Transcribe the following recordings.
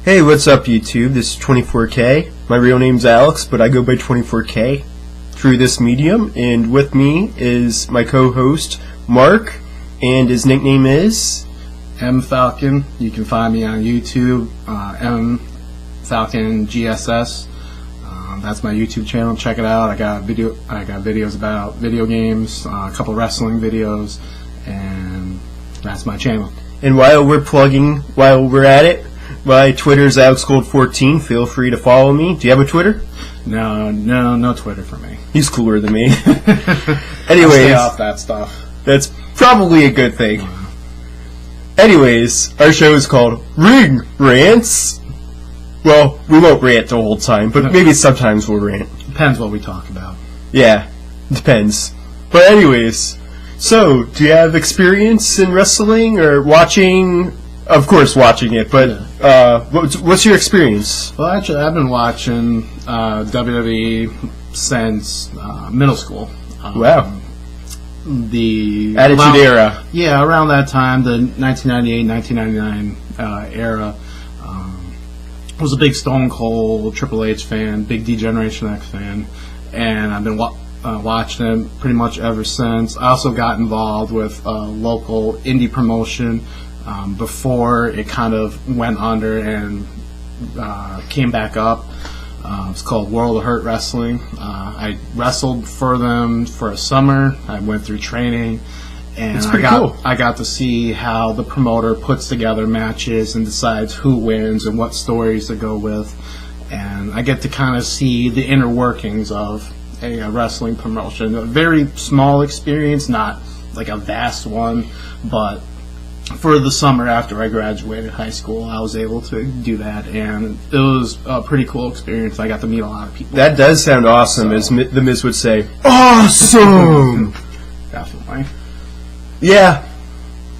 Hey, what's up YouTube? This is 24K. My real name's Alex, but I go by 24K through this medium, and with me is my co-host Mark, and his nickname is M Falcon. You can find me on YouTube, M Falcon GSS. That's my YouTube channel. Check it out. I got videos about video games, a couple wrestling videos, and that's my channel. And while we're at it, my Twitter's AlexGold14. Feel free to follow me. Do you have a Twitter? No Twitter for me. He's cooler than me. Anyways, stay off that stuff. That's probably a good thing. Anyways, our show is called Rants. Well, we won't rant the whole time, but maybe sometimes we'll rant. Depends what we talk about. Yeah, depends. But anyways, so do you have experience in wrestling or watching? Of course, watching it, but what's your experience? Well, actually, I've been watching WWE since middle school. Wow. The Attitude Era. Yeah, around that time, the 1998-1999 era. I was a big Stone Cold, Triple H fan, big D-Generation X fan, and I've been watching it pretty much ever since. I also got involved with a local indie promotion before it kind of went under and came back up. It's called World of Hurt Wrestling. I wrestled for them for a summer. I went through training, and I got to see how the promoter puts together matches and decides who wins and what stories to go with. And I get to kind of see the inner workings of a wrestling promotion. A very small experience, not like a vast one, but for the summer after I graduated high school, I was able to do that, and it was a pretty cool experience. I got to meet a lot of people. That does sound awesome, as the Miz would say. Awesome! Definitely. Yeah,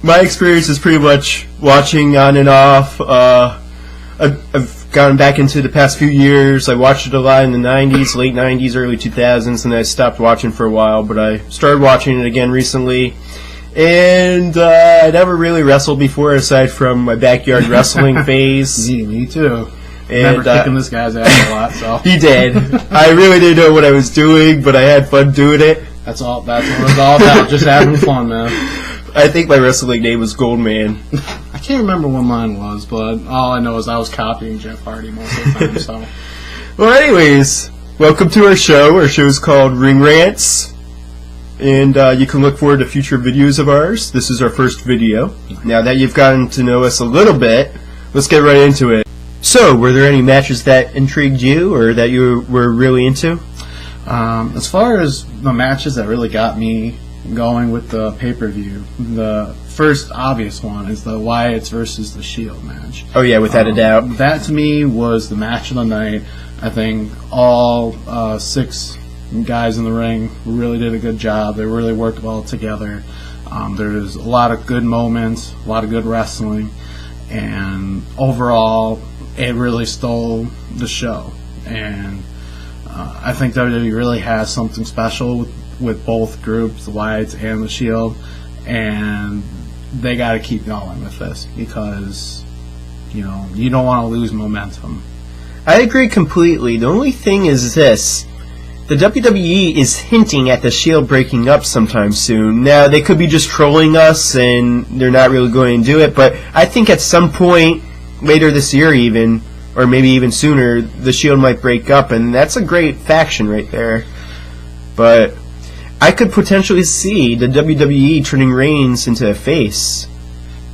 my experience is pretty much watching on and off. I've gotten back into the past few years. I watched it a lot in the 90s, late 90s, early 2000s, and I stopped watching for a while, but I started watching it again recently. And I never really wrestled before, aside from my backyard wrestling phase. Me too. And remember kicking this guy's ass a lot. So he did. I really didn't know what I was doing, but I had fun doing it. That's what it was all about. Just having fun, man. I think my wrestling name was Goldman. I can't remember what mine was, but all I know is I was copying Jeff Hardy most of the time. So, well, anyways, welcome to our show. Our show is called Rants. And you can look forward to future videos of ours. This is our first video. Now that you've gotten to know us a little bit, let's get right into it. So, were there any matches that intrigued you or that you were really into? As far as the matches that really got me going with the pay-per-view, the first obvious one is the Wyatts versus the Shield match. Oh yeah, without a doubt. That to me was the match of the night. I think all 6 guys in the ring really did a good job. They really worked well together. There's a lot of good moments, a lot of good wrestling, and overall it really stole the show. And I think WWE really has something special with both groups, the Wyatts and the Shield, and they got to keep going with this because you don't want to lose momentum. I agree completely. The only thing is this. The WWE is hinting at the Shield breaking up sometime soon. Now, they could be just trolling us, and they're not really going to do it, but I think at some point, later this year even, or maybe even sooner, the Shield might break up, and that's a great faction right there. But I could potentially see the WWE turning Reigns into a face.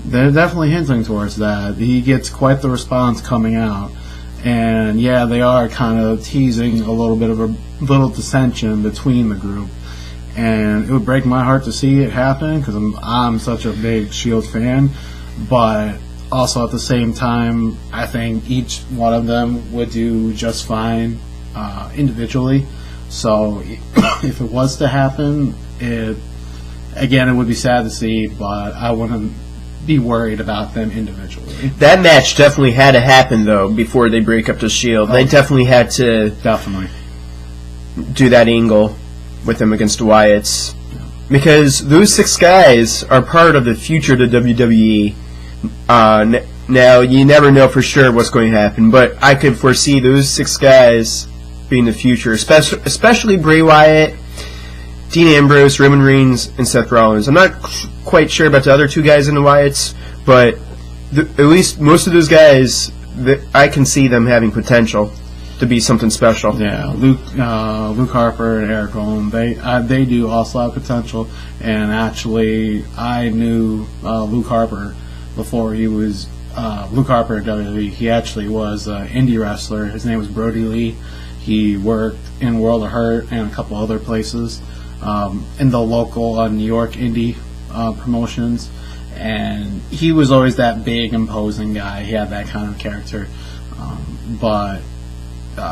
They're definitely hinting towards that. He gets quite the response coming out. And yeah, they are kind of teasing a little bit of a little dissension between the group, and it would break my heart to see it happen because I'm such a big Shield fan. But also at the same time, I think each one of them would do just fine individually. So if it was to happen, it would be sad to see, but I wouldn't be worried about them individually. That match definitely had to happen, though, before they break up the Shield. They definitely had to do that angle with them against the Wyatts. Yeah. Because those 6 guys are part of the future of the WWE. Now, you never know for sure what's going to happen, but I could foresee those 6 guys being the future, especially Bray Wyatt, Dean Ambrose, Roman Reigns, and Seth Rollins. I'm not quite sure about the other 2 guys in the Wyatts, but at least most of those guys, I can see them having potential to be something special. Yeah, Luke Harper and Eric Rowan, they do also have potential. And actually, I knew Luke Harper before he was Luke Harper at WWE. He actually was an indie wrestler. His name was Brody Lee. He worked in World of Hurt and a couple other places in the local New York indie promotions. And he was always that big, imposing guy. He had that kind of character. But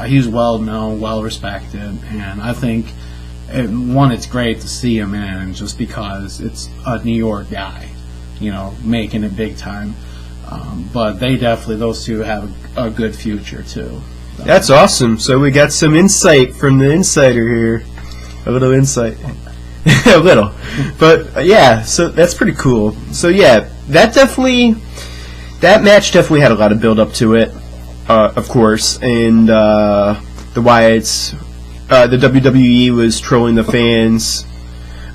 he's well known, well respected, and I think it's great to see him in just because it's a New York guy, making it big time. But those 2 have a good future too. That's awesome. So we got some insight from the insider here. A little insight. A little. But yeah, so that's pretty cool. So yeah, that match definitely had a lot of build up to it. Of course, and the Wyatts, the WWE was trolling the fans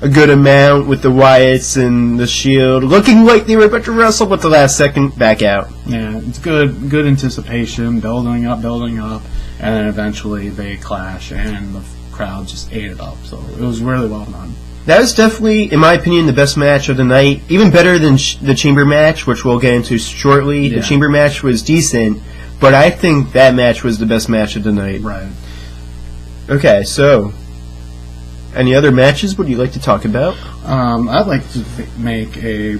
a good amount with the Wyatts and the Shield, looking like they were about to wrestle, but the last second, back out. Yeah, it's good anticipation, building up, and then eventually they clash, and the crowd just ate it up, so it was really well done. That was definitely, in my opinion, the best match of the night, even better than the Chamber match, which we'll get into shortly. Yeah. The Chamber match was decent, but I think that match was the best match of the night. Right. Okay, so any other matches would you like to talk about? I'd like to make a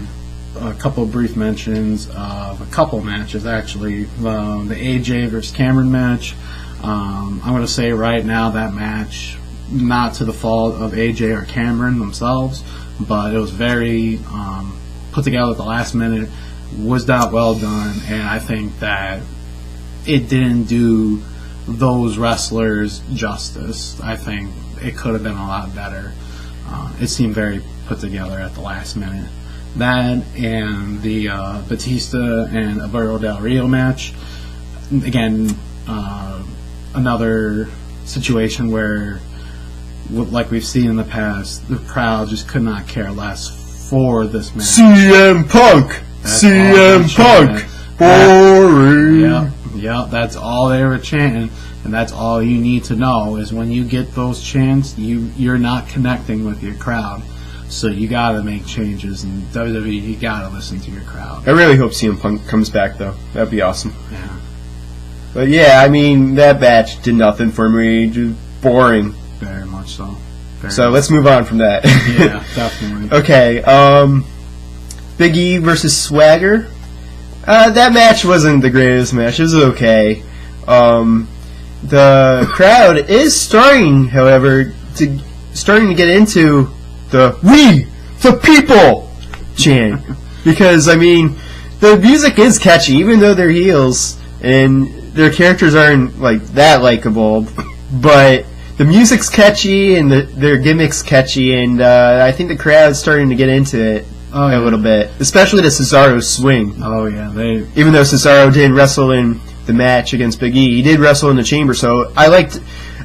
couple of brief mentions of a couple matches, actually. The AJ versus Cameron match. I'm going to say right now that match, not to the fault of AJ or Cameron themselves, but it was very put together at the last minute, was not well done, and I think that it didn't do those wrestlers justice. I think it could have been a lot better. It seemed very put together at the last minute. That and the Batista and Alberto Del Rio match. Again, another situation where, like we've seen in the past, the crowd just could not care less for this match. CM Punk! CM Punk! Boring! Yep, that's all they were chanting, and that's all you need to know is when you get those chants, you're not connecting with your crowd. So you gotta make changes, and WWE, you gotta listen to your crowd. I really hope CM Punk comes back, though. That'd be awesome. Yeah. But yeah, I mean, that match did nothing for me. Just boring. Very much so. Let's move on from that. Yeah, definitely. Okay, Big E versus Swagger. That match wasn't the greatest match. It was okay. The crowd is starting, however, to get into the "We the People" chant, because I mean, the music is catchy, even though they're heels and their characters aren't like that likable, but the music's catchy and their gimmick's catchy, and I think the crowd's starting to get into it. Oh, yeah. A little bit, especially the Cesaro swing. Oh yeah, even though Cesaro didn't wrestle in the match against Big E, he did wrestle in the Chamber. So I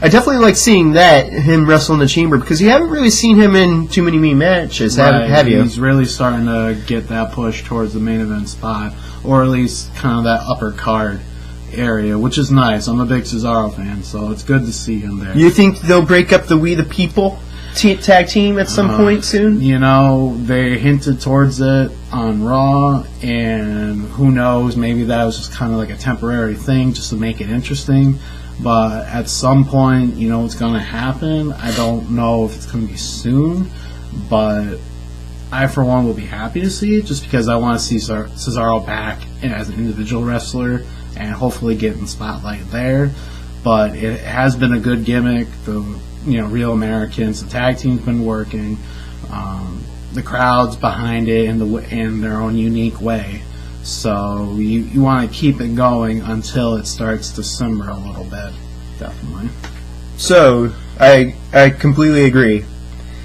definitely liked seeing him wrestle in the Chamber, because you haven't really seen him in too many matches, have you? He's really starting to get that push towards the main event spot, or at least kind of that upper card area, which is nice. I'm a big Cesaro fan, so it's good to see him there. You think they'll break up the We the People tag team at some point soon? They hinted towards it on Raw, and who knows, maybe that was just kind of like a temporary thing just to make it interesting. But at some point, it's going to happen. I don't know if it's going to be soon, but I, for one, will be happy to see it just because I want to see Cesaro back as an individual wrestler and hopefully get in the spotlight there. But it has been a good gimmick. The Real Americans, the tag team's been working. The crowd's behind it in their own unique way. So you want to keep it going until it starts to simmer a little bit. Definitely. So I completely agree.